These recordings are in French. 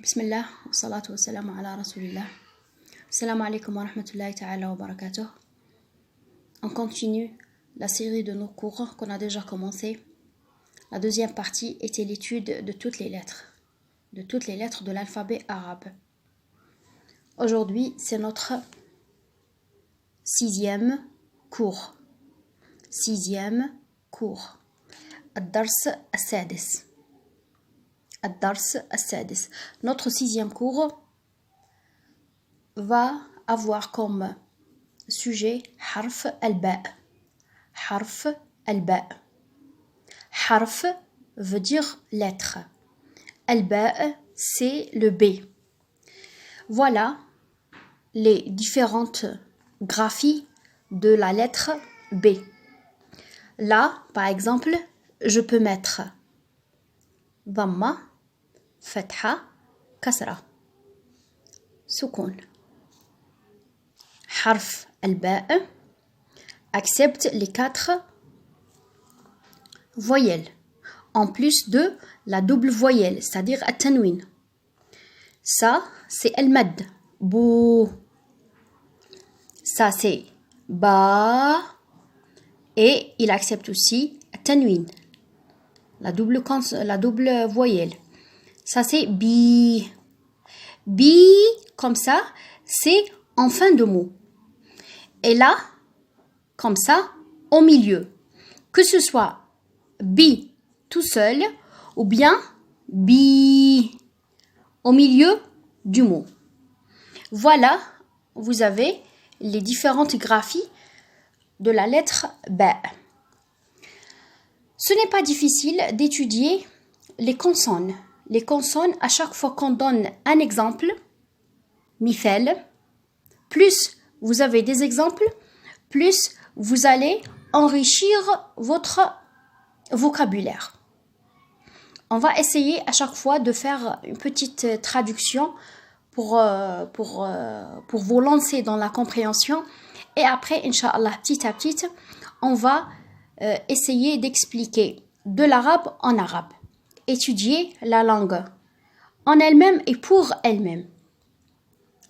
Bismillah, wa salatu wa salam ala rasulillah. Assalamu alaikum wa rahmatullahi ta'ala wa barakatuh. On continue la série de nos cours qu'on a déjà commencé. La deuxième partie était l'étude de toutes les lettres de l'alphabet arabe. Aujourd'hui, c'est notre sixième cours. Ad-Dars As-Sadis. Notre sixième cours va avoir comme sujet Harf al-Ba. Harf veut dire lettre. Al-Ba, c'est le B. Voilà les différentes graphies de la lettre B. Là, par exemple, je peux mettre Dhamma, Fatha, Kasra, Soukoun. Harf al-Ba accepte les 4 voyelles, en plus de la double voyelle, c'est-à-dire at-tanwin. Ça, c'est al-Mad, Bou. Ça, c'est Ba. Et il accepte aussi at-tanwin, la double voyelle. Ça, c'est Bi. Bi, comme ça, c'est en fin de mot. Et là, comme ça, au milieu. Que ce soit Bi tout seul ou bien Bi au milieu du mot. Voilà, vous avez les différentes graphies de la lettre Ba. Ce n'est pas difficile d'étudier les consonnes. Les consonnes, à chaque fois qu'on donne un exemple, mithal, plus vous avez des exemples, plus vous allez enrichir votre vocabulaire. On va essayer à chaque fois de faire une petite traduction pour vous lancer dans la compréhension. Et après, Inch'Allah, petit à petit, on va essayer d'expliquer de l'arabe en arabe. Étudier la langue en elle-même et pour elle-même,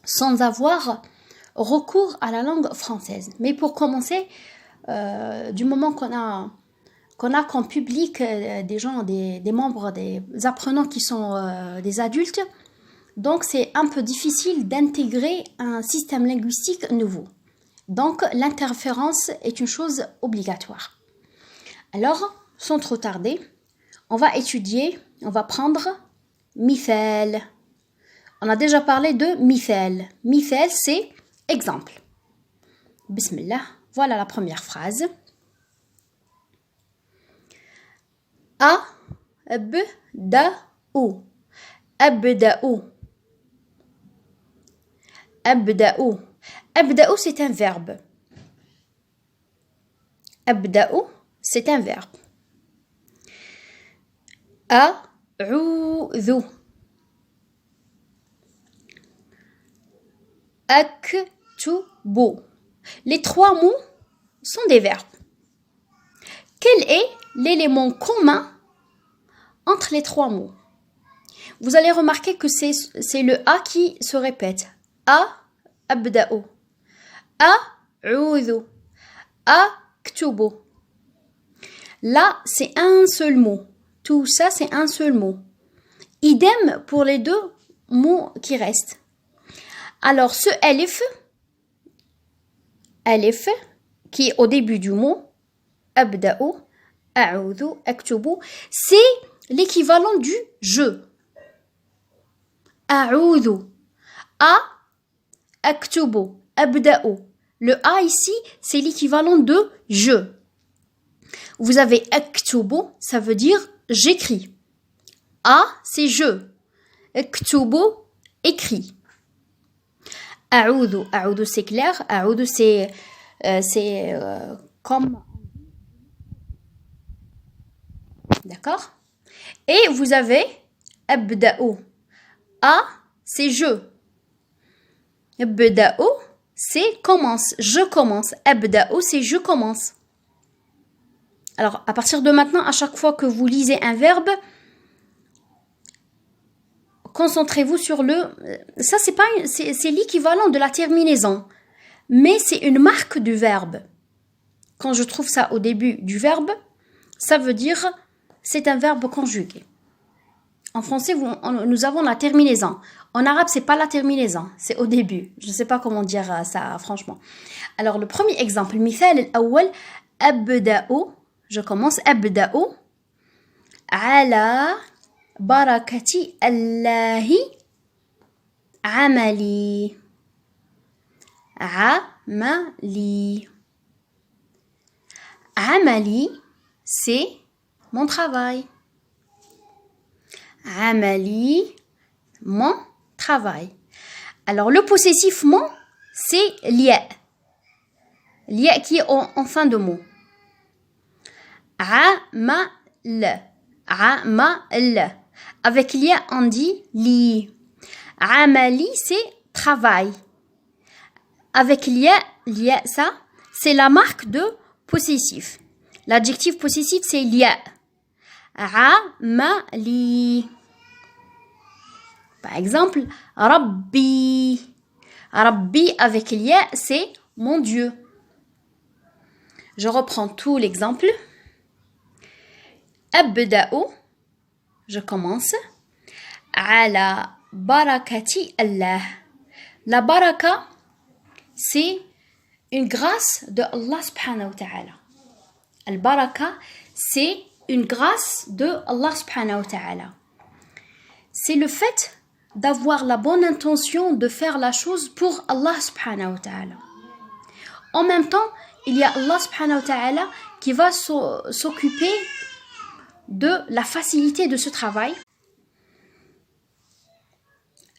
sans avoir recours à la langue française. Mais pour commencer, du moment qu'on a comme public des gens, des membres, des apprenants qui sont des adultes, donc c'est un peu difficile d'intégrer un système linguistique nouveau. Donc l'interférence est une chose obligatoire. Alors, sans trop tarder, on va prendre mithal. On a déjà parlé de mithal. Mithal, c'est exemple. Bismillah, voilà la première phrase. Abda'u. Abda'u, c'est un verbe. Abda'u, c'est un verbe. A'udhu. Aktubu. Les 3 mots sont des verbes. Quel est l'élément commun entre les 3 mots? Vous allez remarquer que c'est le A qui se répète. Abda'u. A'udhu. Aktubu. Là, c'est un seul mot. Tout ça, c'est un seul mot. Idem pour les 2 mots qui restent. Alors, ce alif, qui est au début du mot, abda'u, a'udhu, aktubu, c'est l'équivalent du je. A'udhu, aktubu, abda'u. Le a ici, c'est l'équivalent de je. Vous avez aktubu, ça veut dire j'écris. A, c'est je. Aktubu, écrit. A'udhu, c'est clair. A'udhu, c'est comme... D'accord? Et vous avez abda'u. A, c'est je. Abda'u, c'est commence. Je commence. Abda'u, c'est je commence. Alors, à partir de maintenant, à chaque fois que vous lisez un verbe, concentrez-vous sur le... Ça, c'est l'équivalent de la terminaison. Mais c'est une marque du verbe. Quand je trouve ça au début du verbe, ça veut dire c'est un verbe conjugué. En français, nous avons la terminaison. En arabe, c'est pas la terminaison, c'est au début. Je ne sais pas comment dire ça, franchement. Alors, le premier exemple, مثال الأول أبدأ, je commence أبدأ على بركة الله عملي. عملي. عملي, c'est mon travail. عملي, mon travail. Alors, le possessif mon, c'est l'ya. L'ya qui est en fin de mot. عمل. عمل. Avec l'ya, on dit li. عملي, c'est travail. Avec l'ya, ça, c'est la marque de possessif. L'adjectif possessif, c'est l'ya. عملي. Par exemple, Rabbi. Rabbi avec l'ya, c'est mon Dieu. Je reprends tout l'exemple. Abda'u, je commence. Ala barakati Allah. La baraka, c'est une grâce de Allah subhanahu wa ta'ala. Al-baraka, c'est une grâce de Allah subhanahu wa ta'ala. C'est le fait d'avoir la bonne intention de faire la chose pour Allah subhanahu wa ta'ala. En même temps, il y a Allah subhanahu wa ta'ala qui va s'occuper de la facilité de ce travail.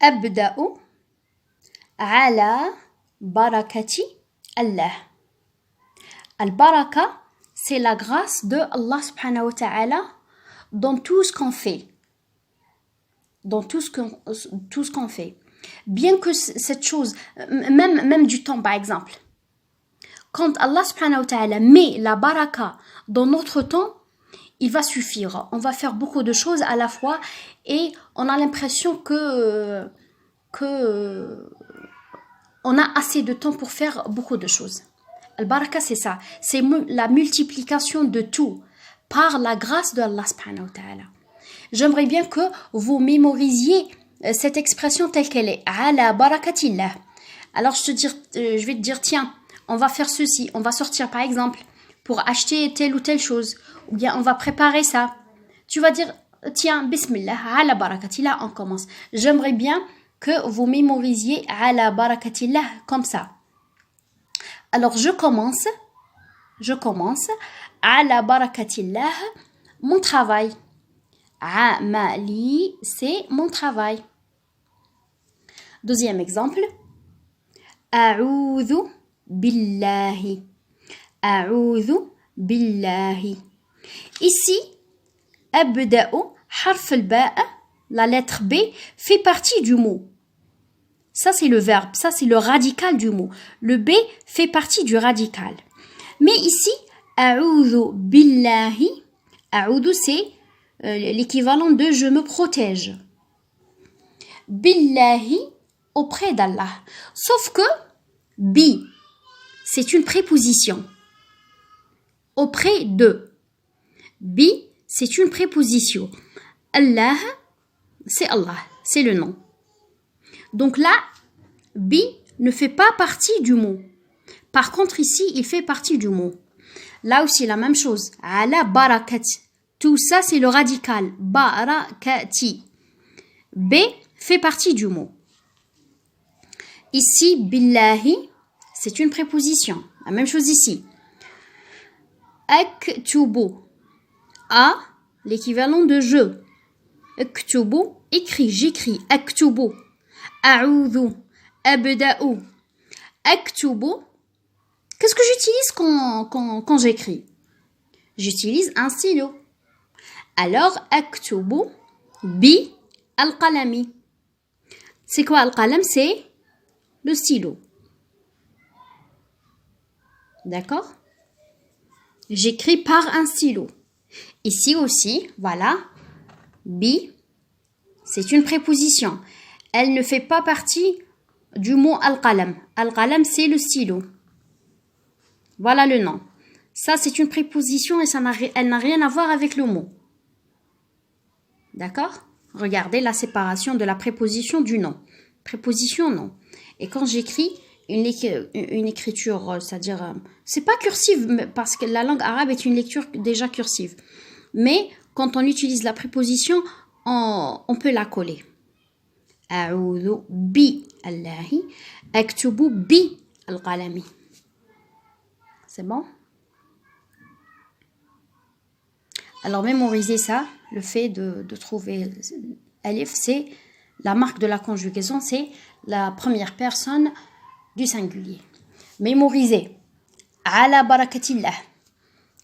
Abda'u ala barakati Allah. Al-baraka, c'est la grâce de Allah subhanahu wa ta'ala dans tout ce qu'on fait. Dans tout ce qu'on fait. Bien que cette chose, même du temps par exemple, quand Allah subhanahu wa ta'ala met la baraka dans notre temps, il va suffire. On va faire beaucoup de choses à la fois et on a l'impression que on a assez de temps pour faire beaucoup de choses. Al-baraka, c'est ça. C'est la multiplication de tout par la grâce de Allah subhanahu wa ta'ala. J'aimerais bien que vous mémorisiez cette expression telle qu'elle est. Ala barakatillah. Alors je vais te dire, tiens, on va faire ceci. On va sortir par exemple pour acheter telle ou telle chose. Ou bien on va préparer ça. Tu vas dire, tiens, bismillah, ala barakatillah, on commence. J'aimerais bien que vous mémorisiez ala barakatillah comme ça. Alors je commence. Ala barakatillah, mon travail. Amali, c'est mon travail. Deuxième exemple. A'udhu billahi. A'udhu billahi. Ici, abda'u, harf al-ba'a, la lettre B, fait partie du mot. Ça, c'est le verbe. Ça, c'est le radical du mot. Le B fait partie du radical. Mais ici, a'udhu billahi, a'udhu, c'est l'équivalent de je me protège. Billahi, auprès d'Allah. Sauf que bi, c'est une préposition. Auprès de. Bi, c'est une préposition. Allah, c'est Allah, c'est le nom. Donc là, bi ne fait pas partie du mot. Par contre, ici, il fait partie du mot. Là aussi, la même chose. Ala barakati. Tout ça, c'est le radical. Barakati. B fait partie du mot. Ici, billahi, c'est une préposition. La même chose ici. Aktubu. A, l'équivalent de je. Aktubu, écrit, j'écris. Aktubu. A'udhu. Abda'u. Aktubu. Qu'est-ce que j'utilise quand j'écris? J'utilise un stylo. Alors, aktubu bi al-qalami. C'est quoi al-qalam? C'est le stylo. D'accord? J'écris par un stylo. Ici aussi, voilà. Bi, C'est une préposition. Elle ne fait pas partie du mot al-qalam. Al-qalam, c'est le stylo. Voilà le nom. Ça, c'est une préposition et elle n'a rien à voir avec le mot. D'accord? Regardez la séparation de la préposition du nom. Préposition, non. Et quand j'écris une écriture, c'est-à-dire, c'est pas cursive, parce que la langue arabe est une lecture déjà cursive. Mais quand on utilise la préposition, on peut la coller. A'udhu bi Allahi, aktubu bi al-qalami. C'est bon? Alors, mémorisez ça, le fait de trouver alif, c'est la marque de la conjugaison, c'est la première personne du singulier. Mémorisez. Ala barakatillah.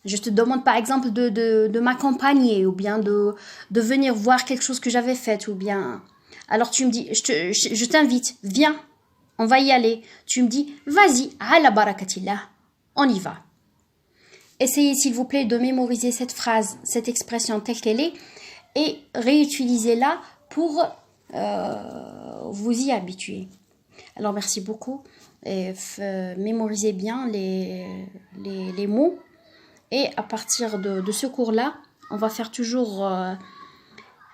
Je te demande par exemple de m'accompagner ou bien de venir voir quelque chose que j'avais fait ou bien... Alors tu me dis, je t'invite, viens, on va y aller. Tu me dis, vas-y, ala barakatillah, on y va. Essayez s'il vous plaît de mémoriser cette phrase, cette expression telle qu'elle est et réutilisez-la pour vous y habituer. Alors merci beaucoup. Et, mémorisez bien les mots et à partir de ce cours-là, on va faire toujours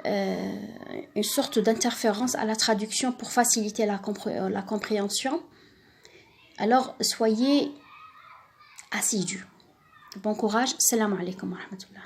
une sorte d'interférence à la traduction pour faciliter la compréhension. Alors soyez assidus. Bon courage. Salam alaikum wa rahmatullah.